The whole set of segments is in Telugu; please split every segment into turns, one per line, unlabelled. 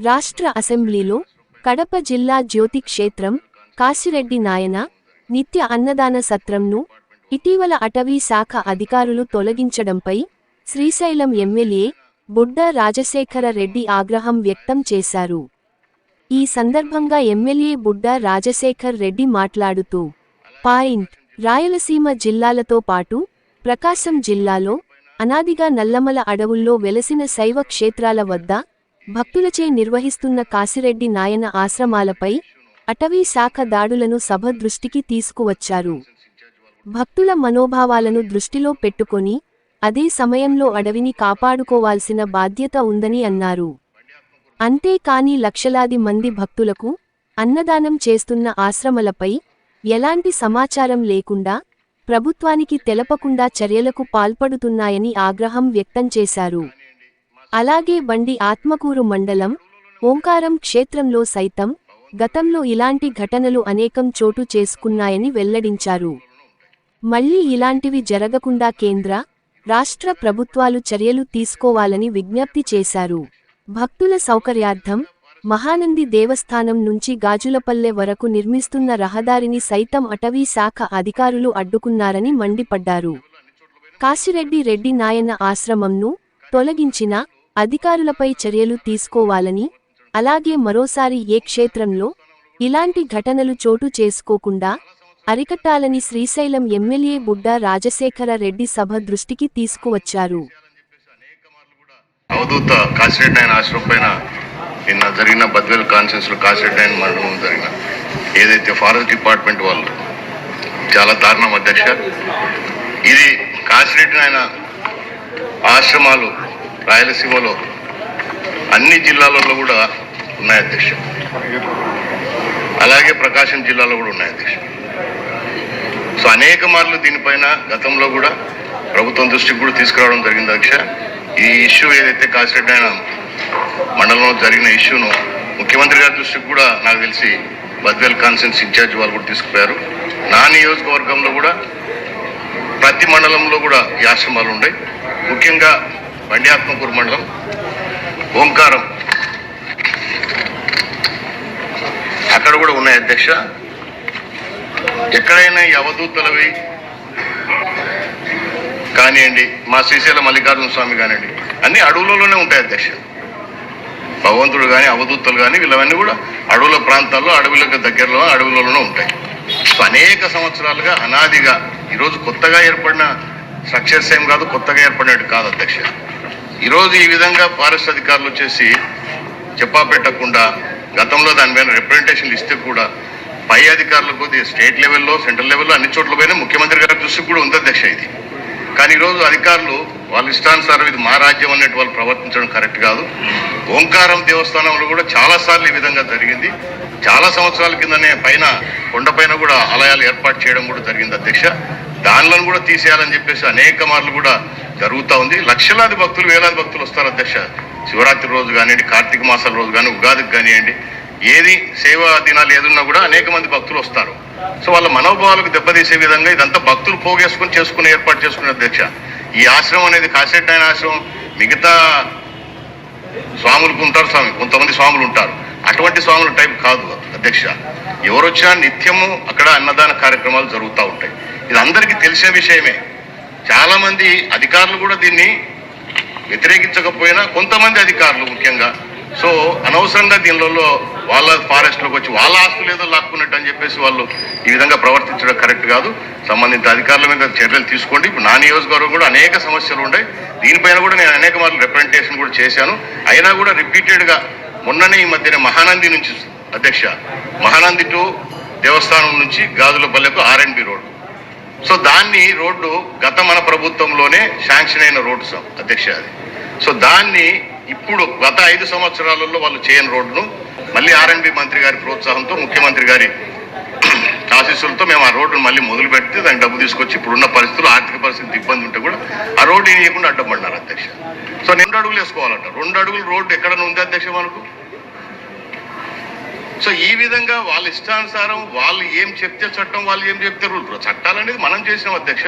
రాష్ట్ర అసెంబ్లీలో కడప జిల్లా జ్యోతి క్షేత్రం కాశిరెడ్డి నాయన నిత్య అన్నదాన సత్రంను ఇటీవల అటవీ శాఖ అధికారులు తొలగించడంపై శ్రీశైలం ఎమ్మెల్యే బుడ్డా రాజశేఖర రెడ్డి ఆగ్రహం వ్యక్తం చేశారు. ఈ సందర్భంగా ఎమ్మెల్యే బుడ్డా రాజశేఖర్ రెడ్డి మాట్లాడుతూ రాయలసీమ జిల్లాలతో పాటు ప్రకాశం జిల్లాలో అనాదిగా నల్లమల అడవుల్లో వెలసిన శైవ క్షేత్రాల వద్ద భక్తులచే నిర్వహిస్తున్న కాశిరెడ్డి నాయన ఆశ్రమాలపై అటవీ శాఖ దాడులను సభ దృష్టికి తీసుకువచ్చారు. భక్తుల మనోభావాలను దృష్టిలో పెట్టుకొని అదే సమయంలో అడవిని కాపాడుకోవాల్సిన బాధ్యత ఉందని అన్నారు. అంతేకాని లక్షలాది మంది భక్తులకు అన్నదానం చేస్తున్న ఆశ్రమలపై ఎలాంటి సమాచారం లేకుండా ప్రభుత్వానికి తెలపకుండా చర్యలకు పాల్పడుతున్నాయని ఆగ్రహం వ్యక్తం చేశారు. అలాగే బండి ఆత్మకూరు మండలం ఓంకారం క్షేత్రంలో సైతం గతంలో ఇలాంటి ఘటనలు అనేకం చోటు చేసుకున్నాయని వెల్లడించారు. మళ్లీ ఇలాంటివి జరగకుండా కేంద్ర, రాష్ట్ర ప్రభుత్వాలు చర్యలు తీసుకోవాలని విజ్ఞప్తి చేశారు. భక్తుల సౌకర్యార్థం మహానంది దేవస్థానం నుంచి గాజులపల్లె వరకు నిర్మిస్తున్న రహదారిని సైతం అటవీ శాఖ అధికారులు అడ్డుకున్నారని మండిపడ్డారు. కాశిరెడ్డి నాయన ఆశ్రమంను తొలగించిన అధికారులపై చర్యలు తీసుకోవాలని, అలాగే మరోసారి ఏ క్షేత్రంలో ఇలాంటి ఘటనలు చోటు చేసుకోకుండా అరికట్టాలని శ్రీశైలం ఎమ్మెల్యే బుడ్డా రాజశేఖర రెడ్డి సభ దృష్టికి తీసుకువచ్చారు.
అవధూత కాశిరెడ్డి నాయన ఆశ్రమం పైన నిన్న జరిగిన బద్వేల్ కాన్ఫరెన్స్ లో కాశిరెడ్డి నాయన మరణం జరిగిన ఏదైతే ఫారెస్ట్ డిపార్ట్మెంట్ వాళ్ళు చాలా దారుణం అధ్యక్ష. ఇది కాశిరెడ్డి నాయన ఆశ్రమాలు రాయలసీమలో అన్ని జిల్లాలలో కూడా ఉన్నాయి అధ్యక్ష, అలాగే ప్రకాశం జిల్లాలో కూడా ఉన్నాయి అధ్యక్ష. సో అనేక మార్లు దీనిపైన గతంలో కూడా ప్రభుత్వం దృష్టికి కూడా తీసుకురావడం జరిగింది అధ్యక్ష. ఈ ఇష్యూ ఏదైతే కాశిరెడ్డి నాయన మండలంలో జరిగిన ఇష్యూను ముఖ్యమంత్రి గారి దృష్టికి కూడా నాకు తెలిసి బద్వేల్ కాన్ఫరెన్స్ ఇన్ఛార్జ్ వాళ్ళు కూడా తీసుకుపోయారు. నా నియోజకవర్గంలో కూడా ప్రతి మండలంలో కూడా ఈ ఆశ్రమాలు ఉన్నాయి. ముఖ్యంగా బండి ఆత్మకూరు మండలం ఓంకారం అక్కడ కూడా ఉన్నాయి అధ్యక్ష. ఎక్కడైనా ఈ అవధూతలవి కానివ్వండి, మా శ్రీశైలం మల్లికార్జున స్వామి కానివ్వండి, అన్ని అడవులలోనే ఉంటాయి అధ్యక్ష. భగవంతుడు కానీ అవధూతలు కానీ వీళ్ళవన్నీ కూడా అడవుల ప్రాంతాల్లో, అడవులకు దగ్గరలో, అడవులలోనే ఉంటాయి. సో అనేక సంవత్సరాలుగా అనాదిగా ఈరోజు కొత్తగా ఏర్పడిన స్ట్రక్చర్స్ ఏం కాదు, కొత్తగా ఏర్పడినట్టు కాదు అధ్యక్ష. ఈరోజు ఈ విధంగా ఫారెస్ట్ అధికారులు వచ్చేసి చెప్పా పెట్టకుండా గతంలో దాని మీద రిప్రజెంటేషన్లు ఇస్తే కూడా పై అధికారులకు స్టేట్ లెవెల్లో, సెంట్రల్ లెవెల్లో అన్ని చోట్ల పోయినా ముఖ్యమంత్రి గారి దృష్టికి కూడా ఉంది అధ్యక్ష ఇది. కానీ ఈరోజు అధికారులు వాళ్ళ ఇష్టానుసారం ఇది మా రాజ్యం అన్నట్టు వాళ్ళు ప్రవర్తించడం కరెక్ట్ కాదు. ఓంకారం దేవస్థానంలో కూడా చాలాసార్లు ఈ విధంగా జరిగింది. చాలా సంవత్సరాల కిందనే పైన కొండపైన కూడా ఆలయాలు ఏర్పాటు చేయడం కూడా జరిగింది అధ్యక్ష. దానిలో కూడా తీసేయాలని చెప్పేసి అనేక మార్లు కూడా జరుగుతూ ఉంది. లక్షలాది భక్తులు, వేలాది భక్తులు వస్తారు అధ్యక్ష. శివరాత్రి రోజు కానివ్వండి, కార్తీక మాసాల రోజు కానీ, ఉగాదికి కానివ్వండి, ఏది సేవా దినాలు ఏదున్నా కూడా అనేక మంది భక్తులు వస్తారు. సో వాళ్ళ మనోభావాలకు దెబ్బతీసే విధంగా ఇదంతా భక్తులు పోగేసుకుని చేసుకుని ఏర్పాటు చేసుకునే అధ్యక్ష. ఈ ఆశ్రమం అనేది కాశిరెడ్డి నాయన ఆశ్రమం మిగతా స్వాములకు ఉంటారు స్వామి, కొంతమంది స్వాములు ఉంటారు, అటువంటి స్వాముల టైప్ కాదు అధ్యక్ష. ఎవరు వచ్చినా నిత్యము అక్కడ అన్నదాన కార్యక్రమాలు జరుగుతూ ఉంటాయి. ఇది అందరికీ తెలిసే విషయమే. చాలా మంది అధికారులు కూడా దీన్ని వ్యతిరేకించకపోయినా కొంతమంది అధికారులు ముఖ్యంగా సో అనవసరంగా దీనిలో వాళ్ళ ఫారెస్ట్లోకి వచ్చి వాళ్ళ ఆస్తులు ఏదో లాక్కున్నట్టు అని చెప్పేసి వాళ్ళు ఈ విధంగా ప్రవర్తించడం కరెక్ట్ కాదు. సంబంధిత అధికారుల మీద చర్యలు తీసుకోండి. ఇప్పుడు నా నియోజకవర్గం కూడా అనేక సమస్యలు ఉన్నాయి. దీనిపైన కూడా నేను అనేక మార్లు రిప్రజెంటేషన్ కూడా చేశాను. అయినా కూడా రిపీటెడ్గా మొన్ననే ఈ మధ్యన మహానంది నుంచి అధ్యక్ష, మహానంది టు దేవస్థానం నుంచి గాజులపల్లెకు R&B రోడ్డు. సో దాన్ని రోడ్డు గత మన ప్రభుత్వంలోనే శాంక్షన్ అయిన రోడ్డు అధ్యక్ష అది. సో దాన్ని ఇప్పుడు గత 5 సంవత్సరాలలో వాళ్ళు చేయని రోడ్డును మళ్ళీ R&B మంత్రి గారి ప్రోత్సాహంతో, ముఖ్యమంత్రి గారి ఆశీస్సులతో మేము ఆ రోడ్డును మళ్ళీ మొదలు పెడితే దానికి డబ్బు తీసుకొచ్చి ఇప్పుడున్న పరిస్థితులు, ఆర్థిక పరిస్థితి ఇబ్బంది ఉంటే కూడా ఆ రోడ్డు వేయకుండా అడ్డపడినారు అధ్యక్ష. సో 2 అడుగులు వేసుకోవాలంట. 2 అడుగులు రోడ్డు ఎక్కడన్నా ఉంది అధ్యక్ష మనకు? సో ఈ విధంగా వాళ్ళ ఇష్టానుసారం వాళ్ళు ఏం చెప్తే చట్టం, వాళ్ళు ఏం చెప్తే రూల్. చట్టాలు అనేది మనం చేసినాం అధ్యక్ష.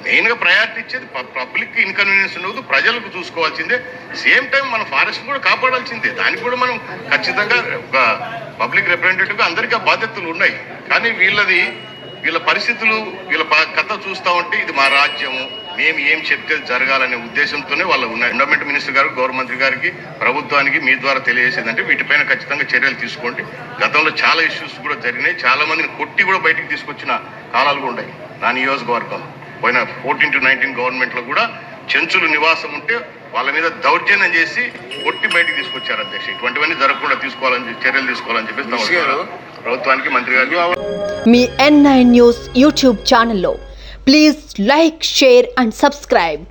మెయిన్గా ప్రయారిటీ ఇచ్చేది పబ్లిక్ ఇన్కన్వీనియన్స్ ఉండదు, ప్రజలకు చూసుకోవాల్సిందే. సేమ్ టైం మన ఫారెస్ట్ కూడా కాపాడాల్సిందే. దానికి కూడా మనం ఖచ్చితంగా ఒక పబ్లిక్ రిప్రజెంటేటివ్గా అందరికీ ఆ బాధ్యతలు ఉన్నాయి. కానీ వీళ్ళ పరిస్థితులు, వీళ్ళ కథ చూస్తూ ఉంటే ఇది మా రాజ్యము, మేము ఏం చెప్తే జరగాలనే ఉద్దేశంతోనే వాళ్ళు ఉన్నాయి. ఎండోమెంట్ మినిస్టర్ గారు, గవర్నమెంట్ గారికి, ప్రభుత్వానికి మీ ద్వారా తెలియజేసేదంటే వీటిపైన ఖచ్చితంగా చర్యలు తీసుకోండి. గతంలో చాలా ఇష్యూస్ కూడా జరిగినాయి, చాలా మందిని కొట్టి కూడా బయటికి తీసుకొచ్చిన కాలాలు కూడా ఉన్నాయి. నా నియోజకవర్గం పోయిన 14-19 గవర్నమెంట్లో కూడా చెంచులు నివాసం ఉంటే వాళ్ళ మీద దౌర్జన్యం చేసి కొట్టి బయటికి తీసుకొచ్చారు అధ్యక్ష. ఇటువంటివన్నీ జరగకుండా చర్యలు తీసుకోవాలని చెప్పేసి ప్రభుత్వానికి, మంత్రి గారికి.
మీ N9 న్యూస్ యూట్యూబ్ ఛానల్లో please like, share and subscribe.